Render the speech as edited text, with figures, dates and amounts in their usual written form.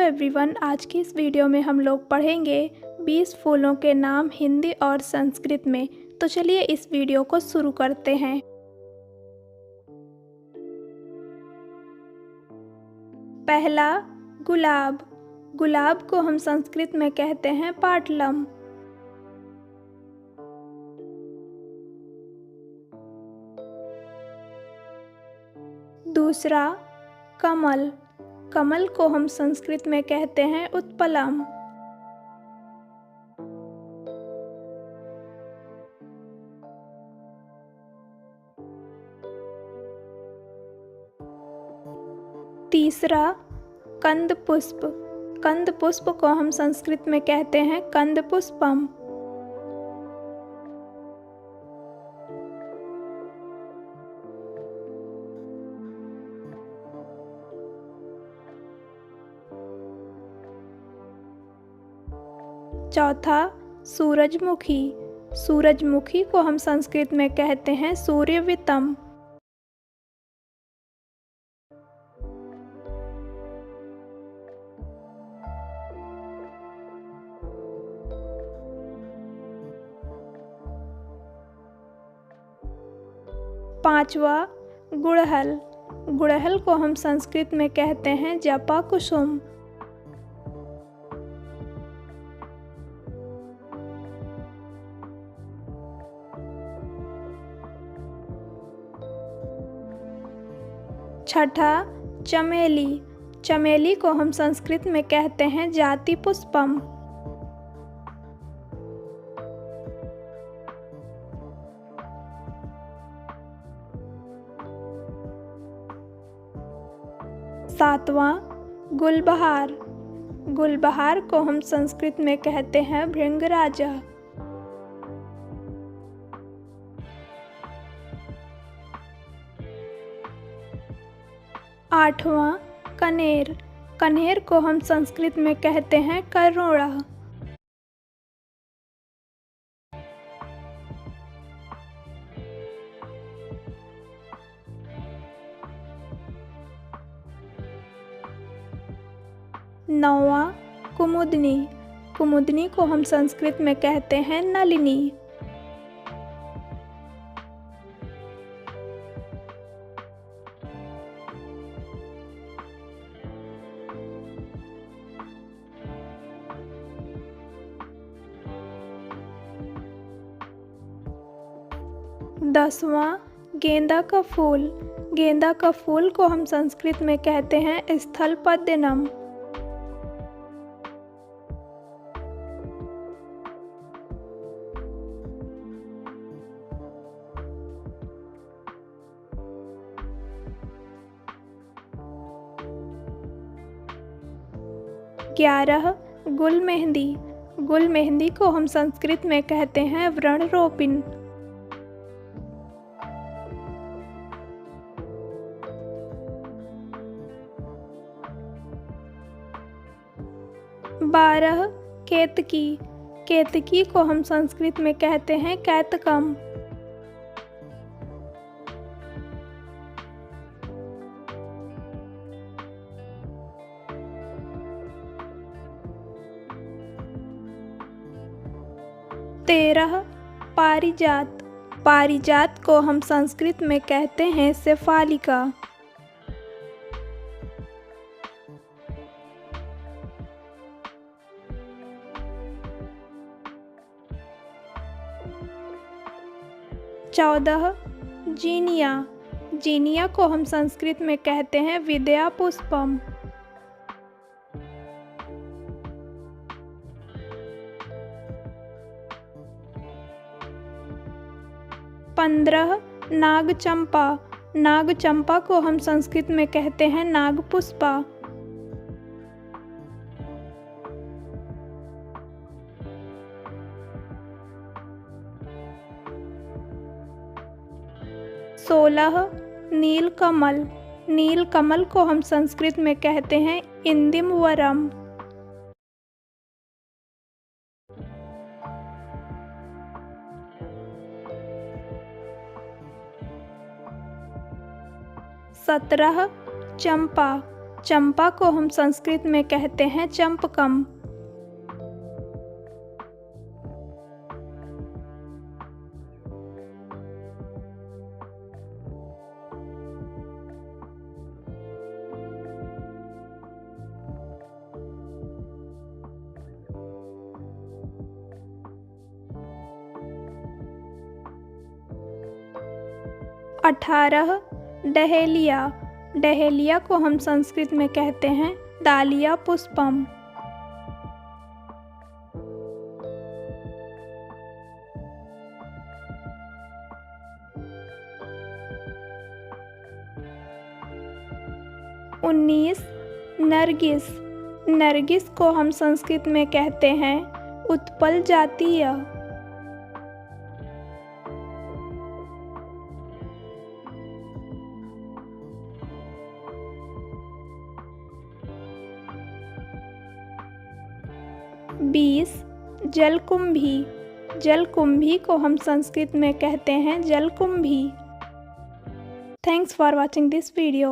Everyone, आज की इस वीडियो में हम लोग पढ़ेंगे 20 फूलों के नाम हिंदी और संस्कृत में। तो चलिए इस वीडियो को शुरू करते हैं। पहला, गुलाब। गुलाब को हम संस्कृत में कहते हैं पाटलम। दूसरा, कमल। कमल को हम संस्कृत में कहते हैं उत्पलम। तीसरा, कंद पुष्प। कंद पुष्प को हम संस्कृत में कहते हैं कंद पुष्पम। चौथा, सूरजमुखी। सूरजमुखी को हम संस्कृत में कहते हैं सूर्यवितम। पांचवा, गुड़हल। गुड़हल को हम संस्कृत में कहते हैं जपा कुसुम। छठा, चमेली। चमेली को हम संस्कृत में कहते हैं जाति पुष्पम। सातवां, गुलबहार। गुलबहार को हम संस्कृत में कहते हैं भृंगराजा। आठवां, कनेर। कनेर को हम संस्कृत में कहते हैं करोड़ा। नौवां, कुमुदनी। कुमुदनी को हम संस्कृत में कहते हैं नलिनी। दसवां, गेंदा का फूल। गेंदा का फूल को हम संस्कृत में कहते हैं स्थलपद्मनम। ग्यारह, गुल मेहंदी। गुल मेहंदी को हम संस्कृत में कहते हैं व्रणरोपिण। 12, केतकी। केतकी को हम संस्कृत में कहते हैं कैतकम। 13, पारिजात। पारिजात को हम संस्कृत में कहते हैं शेफालिका। 14, जीनिया। जीनिया को हम संस्कृत में कहते हैं विद्या पुष्पम। 15, नागचंपा। नागचंपा को हम संस्कृत में कहते हैं नागपुष्पा। 16, नीलकमल। नीलकमल को हम संस्कृत में कहते हैं इंदिमवरम। 17, चंपा। चंपा को हम संस्कृत में कहते हैं चंपकम। अठारह, डहेलिया। डहेलिया को हम संस्कृत में कहते हैं डालिया पुष्पम। उन्नीस, नरगिस। नरगिस को हम संस्कृत में कहते हैं उत्पल जातीय। 20, जलकुंभी। जलकुंभी को हम संस्कृत में कहते हैं जलकुंभी। Thanks for watching this video.